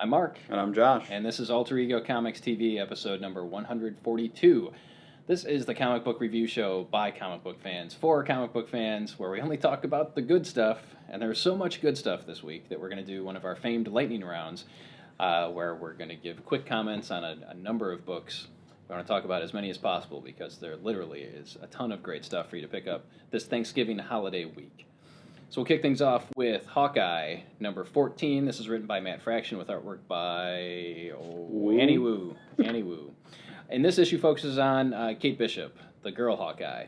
I'm Mark. And I'm Josh. And this is Alter Ego Comics TV, episode number 142. This is the comic book review show by comic book fans, for comic book fans, where we only talk about the good stuff. And there's so much good stuff this week that we're going to do one of our famed lightning rounds, where we're going to give quick comments on a number of books. We want to talk about as many as possible because there literally is a ton of great stuff for you to pick up this Thanksgiving holiday week. So we'll kick things off with Hawkeye, number 14. This is written by Matt Fraction with artwork by Annie Wu. And this issue focuses on Kate Bishop, the girl Hawkeye.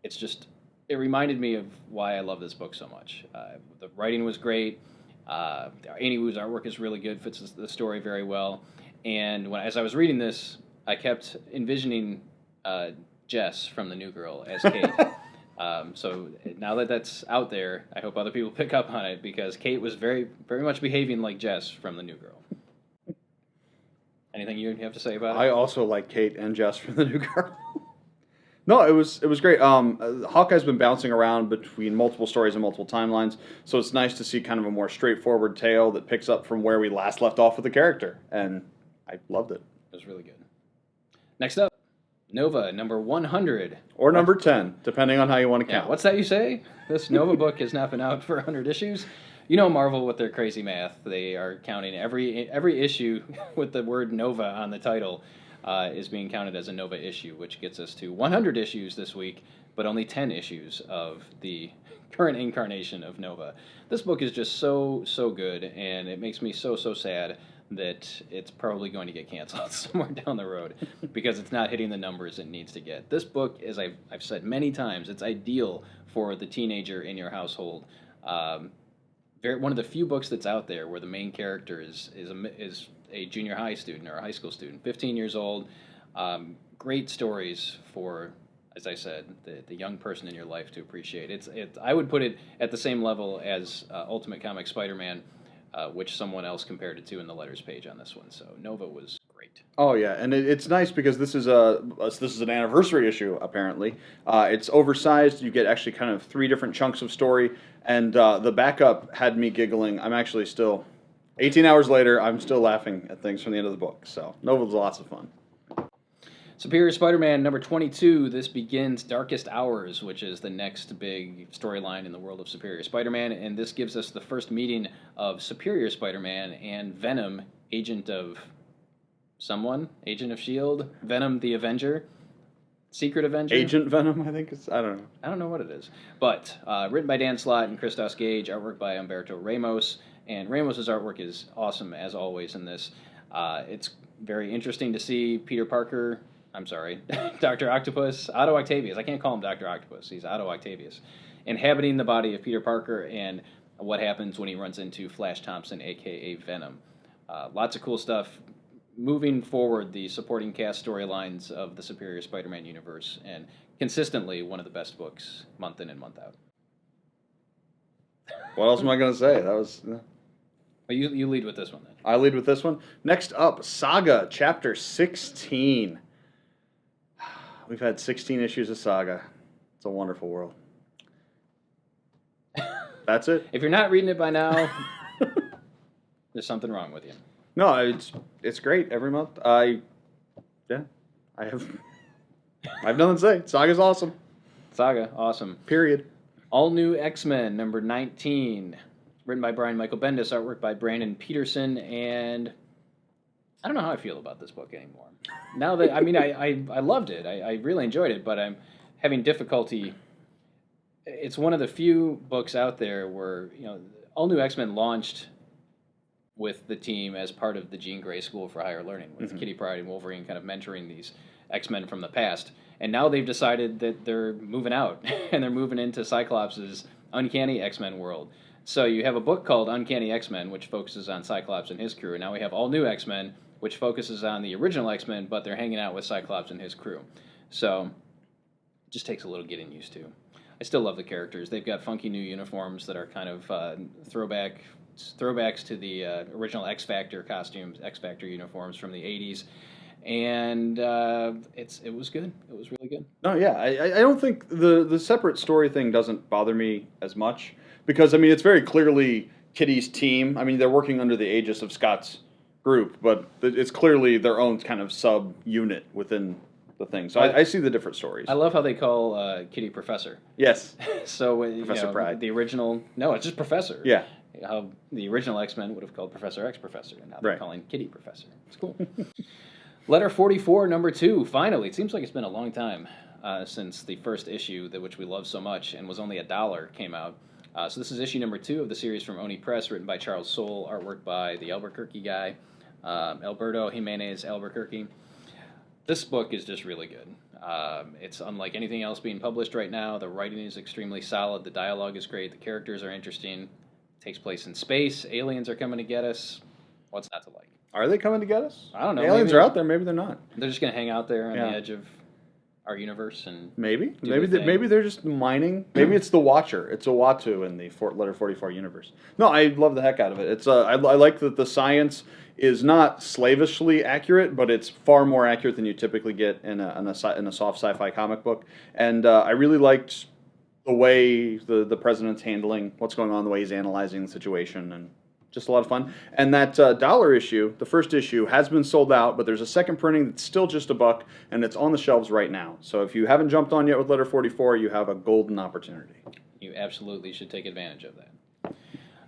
It reminded me of why I love this book so much. The writing was great. Annie Wu's artwork is really good, fits the story very well. And as I was reading this, I kept envisioning Jess from The New Girl as Kate. So now that that's out there, I hope other people pick up on it because Kate was very, very much behaving like Jess from The New Girl. Anything you have to say about it? I also like Kate and Jess from The New Girl. No, it was great. Hawkeye's been bouncing around between multiple stories and multiple timelines, so it's nice to see kind of a more straightforward tale that picks up from where we last left off with the character, and I loved it. It was really good. Next up, Nova, number 100. Or number 10, depending on how you want to count. Yeah, what's that you say? This Nova book has not been out for 100 issues? You know Marvel with their crazy math. They are counting every issue with the word Nova on the title is being counted as a Nova issue, which gets us to 100 issues this week, but only 10 issues of the current incarnation of Nova. This book is just so good, and it makes me so sad that it's probably going to get canceled somewhere down the road because it's not hitting the numbers it needs to get. This book, as I've said many times, it's ideal for the teenager in your household. One of the few books that's out there where the main character is a junior high student or a high school student, 15 years old. Great stories for, as I said, the young person in your life to appreciate. I would put it at the same level as Ultimate Comics Spider-Man, which someone else compared it to in the letters page on this one. So Nova was great. Oh yeah, and it's nice because this is an anniversary issue. Apparently, it's oversized. You get actually kind of 3 different chunks of story, and the backup had me giggling. I'm actually still, 18 hours later, I'm still laughing at things from the end of the book. So Nova was lots of fun. Superior Spider-Man number 22. This begins Darkest Hours, which is the next big storyline in the world of Superior Spider-Man, and this gives us the first meeting of Superior Spider-Man and Venom, agent of someone, Agent of S.H.I.E.L.D., Venom the Avenger, Secret Avenger? Agent Venom, I think it's, I don't know. I don't know what it is. But written by Dan Slott and Christos Gage, artwork by Humberto Ramos, and Ramos' artwork is awesome, as always, in this. It's very interesting to see Dr. Octopus, Otto Octavius, I can't call him Dr. Octopus, he's Otto Octavius, inhabiting the body of Peter Parker and what happens when he runs into Flash Thompson, a.k.a. Venom. Lots of cool stuff. Moving forward, the supporting cast storylines of the Superior Spider-Man universe, and consistently one of the best books, month in and month out. What else am I going to say? That was... Well, you lead with this one, then. I lead with this one. Next up, Saga, Chapter 16. We've had 16 issues of Saga. It's a wonderful world. That's it. If you're not reading it by now, there's something wrong with you. No, it's great every month. I have nothing to say. Saga's awesome. Saga, awesome. Period. All New X-Men, number 19. Written by Brian Michael Bendis, artwork by Brandon Peterson, and I don't know how I feel about this book anymore. Now that, I loved it. I really enjoyed it, but I'm having difficulty. It's one of the few books out there where, All New X-Men launched with the team as part of the Jean Grey School for Higher Learning, with Kitty Pryde and Wolverine kind of mentoring these X-Men from the past. And now they've decided that they're moving out, and they're moving into Cyclops' Uncanny X-Men world. So you have a book called Uncanny X-Men, which focuses on Cyclops and his crew. And now we have All New X-Men, which focuses on the original X-Men, but they're hanging out with Cyclops and his crew. So it just takes a little getting used to. I still love the characters. They've got funky new uniforms that are kind of throwbacks to the original X-Factor costumes, X-Factor uniforms from the 80s. And it was good. It was really good. No, yeah. I don't think the separate story thing doesn't bother me as much. Because, it's very clearly Kitty's team. They're working under the aegis of Scott's group, but it's clearly their own kind of sub-unit within the thing. So I see the different stories. I love how they call Kitty Professor. Yes. So Professor Pride. The original, no, it's just Professor. Yeah. How the original X-Men would have called Professor X Professor, and now they're calling Kitty Professor. It's cool. Letter 44, number 2. Finally, it seems like it's been a long time since the first issue, which we love so much, and was only $1, came out. So this is issue number 2 of the series from Oni Press, written by Charles Soule, artwork by the Albuquerque guy, Alberto Jimenez Albuquerque. This book is just really good. It's unlike anything else being published right now. The writing is extremely solid. The dialogue is great. The characters are interesting. It takes place in space. Aliens are coming to get us. What's not to like? Are they coming to get us? I don't know. Aliens are out there. Maybe they're not. They're just going to hang out there on the edge of our universe and maybe they're just mining. Maybe it's the Watcher. It's a Uatu in the Letter 44 universe. No, I love the heck out of it. It's I like that the science is not slavishly accurate, but it's far more accurate than you typically get in a soft sci-fi comic book. And I really liked the way the president's handling what's going on, the way he's analyzing the situation, and just a lot of fun. And that dollar issue, the first issue, has been sold out, but there's a second printing that's still just $1, and it's on the shelves right now. So if you haven't jumped on yet with Letter 44, you have a golden opportunity. You absolutely should take advantage of that.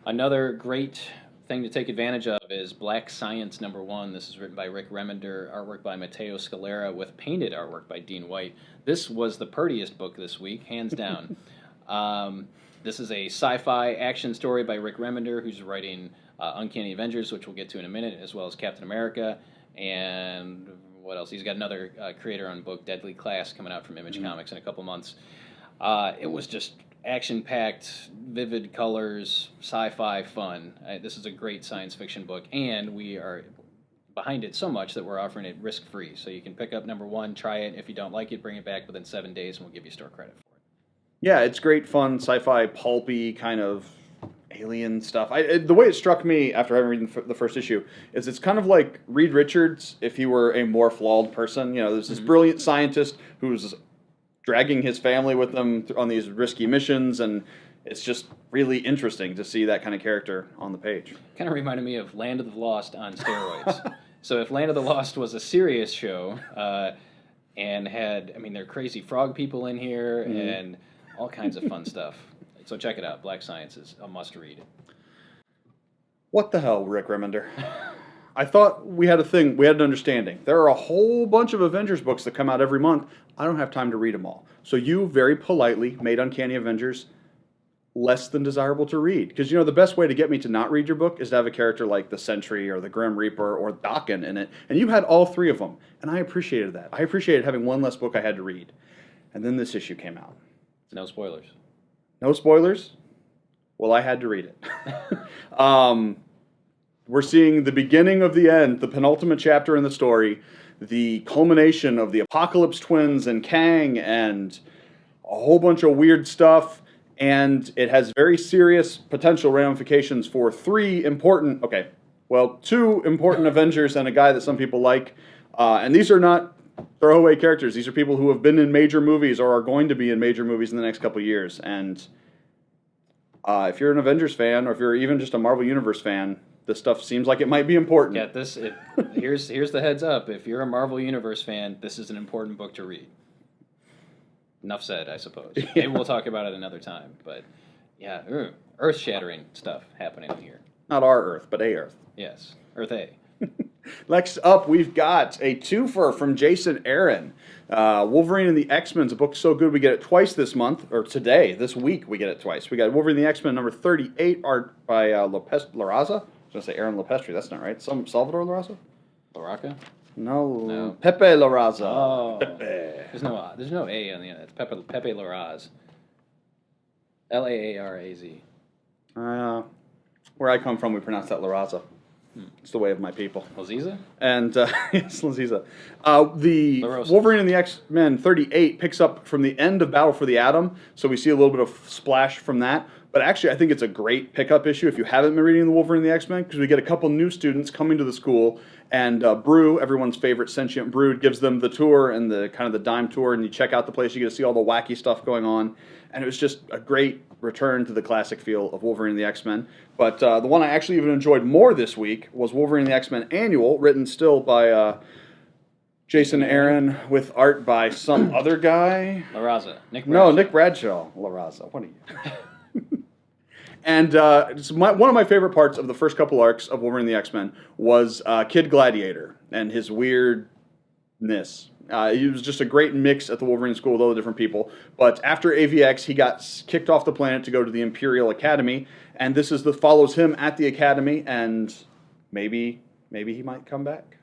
Another great thing to take advantage of is Black Science number 1. This is written by Rick Remender, artwork by Matteo Scalera, with painted artwork by Dean White. This was the prettiest book this week, hands down. This is a sci-fi action story by Rick Remender, who's writing Uncanny Avengers, which we'll get to in a minute, as well as Captain America. And what else? He's got another creator on book, Deadly Class, coming out from Image Comics in a couple months. It was just action-packed, vivid colors, sci-fi fun. This is a great science fiction book, and we are behind it so much that we're offering it risk-free. So you can pick up number 1, try it. If you don't like it, bring it back within 7 days, and we'll give you store credit for it. Yeah, it's great fun, sci-fi, pulpy kind of alien stuff. The way it struck me after having read the first issue is it's kind of like Reed Richards if he were a more flawed person. You know, there's this brilliant scientist who's dragging his family with them on these risky missions, and it's just really interesting to see that kind of character on the page. Kind of reminded me of Land of the Lost on steroids. So if Land of the Lost was a serious show and had, there are crazy frog people in here and all kinds of fun stuff. So check it out. Black Science is a must-read. What the hell, Rick Remender? I thought we had an understanding. There are a whole bunch of Avengers books that come out every month. I don't have time to read them all. So you very politely made Uncanny Avengers less than desirable to read. Because, the best way to get me to not read your book is to have a character like the Sentry or the Grim Reaper or Daken in it. And you had all 3 of them. And I appreciated that. I appreciated having one less book I had to read. And then this issue came out. No spoilers. No spoilers? Well, I had to read it. We're seeing the beginning of the end, the penultimate chapter in the story, the culmination of the Apocalypse Twins and Kang and a whole bunch of weird stuff, and it has very serious potential ramifications for 2 important Avengers and a guy that some people like. And these are not throwaway characters. These are people who have been in major movies or are going to be in major movies in the next couple of years. And if you're an Avengers fan, or if you're even just a Marvel Universe fan, this stuff seems like it might be important. Get this. Here's the heads up. If you're a Marvel Universe fan, this is an important book to read. Enough said, I suppose. Yeah. Maybe we'll talk about it another time. But yeah, earth-shattering stuff happening here. Not our Earth, but a Earth. Yes, Earth A. Next up, we've got a twofer from Jason Aaron. Wolverine and the X-Men is a book so good we get it twice this month, or this week we get it twice. We got Wolverine and the X-Men number 38, art by Laraza. I was going to say Aaron Lepestri, that's not right. Salvador Laraza? Laraca? No. Pepe Laraza. Oh. Pepe. There's no A on the end. It's Pepe Larraz. L-A-A-R-A-Z. Where I come from, we pronounce that Laraza. It's the way of my people. Laziza? And, yes, Laziza. The LaRosa. Wolverine and the X-Men 38 picks up from the end of Battle for the Atom, so we see a little bit of splash from that. But actually, I think it's a great pickup issue if you haven't been reading the Wolverine and the X-Men, because we get a couple new students coming to the school, and Brew, everyone's favorite sentient brood, gives them the tour and the kind of the dime tour, and you check out the place, you get to see all the wacky stuff going on, and it was just a great return to the classic feel of Wolverine and the X-Men. But the one I actually even enjoyed more this week was Wolverine and the X-Men Annual, written still by Jason Aaron with art by some other guy. LaRaza. Nick Bradshaw. No, Nick Bradshaw. LaRaza. What are you? And one of my favorite parts of the first couple arcs of Wolverine and the X-Men was Kid Gladiator and his weirdness. He was just a great mix at the Wolverine School with all the different people. But after AVX, he got kicked off the planet to go to the Imperial Academy, and this is follows him at the Academy, and maybe he might come back.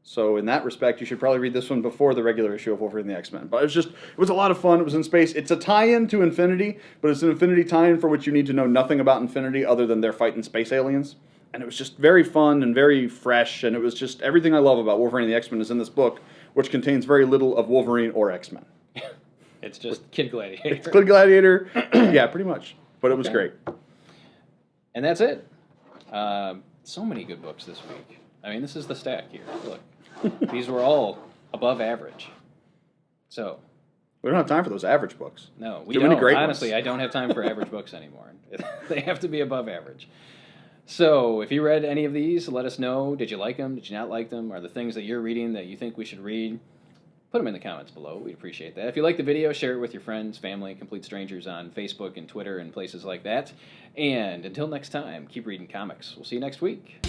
So in that respect, you should probably read this one before the regular issue of Wolverine and the X-Men. But it was a lot of fun. It was in space. It's a tie-in to Infinity, but it's an Infinity tie-in for which you need to know nothing about Infinity other than they're fighting space aliens. And it was just very fun and very fresh, and it was just everything I love about Wolverine and the X-Men is in this book, which contains very little of Wolverine or X-Men. It's just Kid Gladiator. It's Kid Gladiator. Yeah, pretty much. But it was great. And that's it. So many good books this week. I mean, this is the stack here. Look. These were all above average. So we don't have time for those average books. No, we Too don't. Many great Honestly, ones. I don't have time for average books anymore. They have to be above average. So if you read any of these, let us know. Did you like them? Did you not like them? Are there things that you're reading that you think we should read? Put them in the comments below. We'd appreciate that. If you like the video, share it with your friends, family, complete strangers on Facebook and Twitter and places like that. And until next time, keep reading comics. We'll see you next week.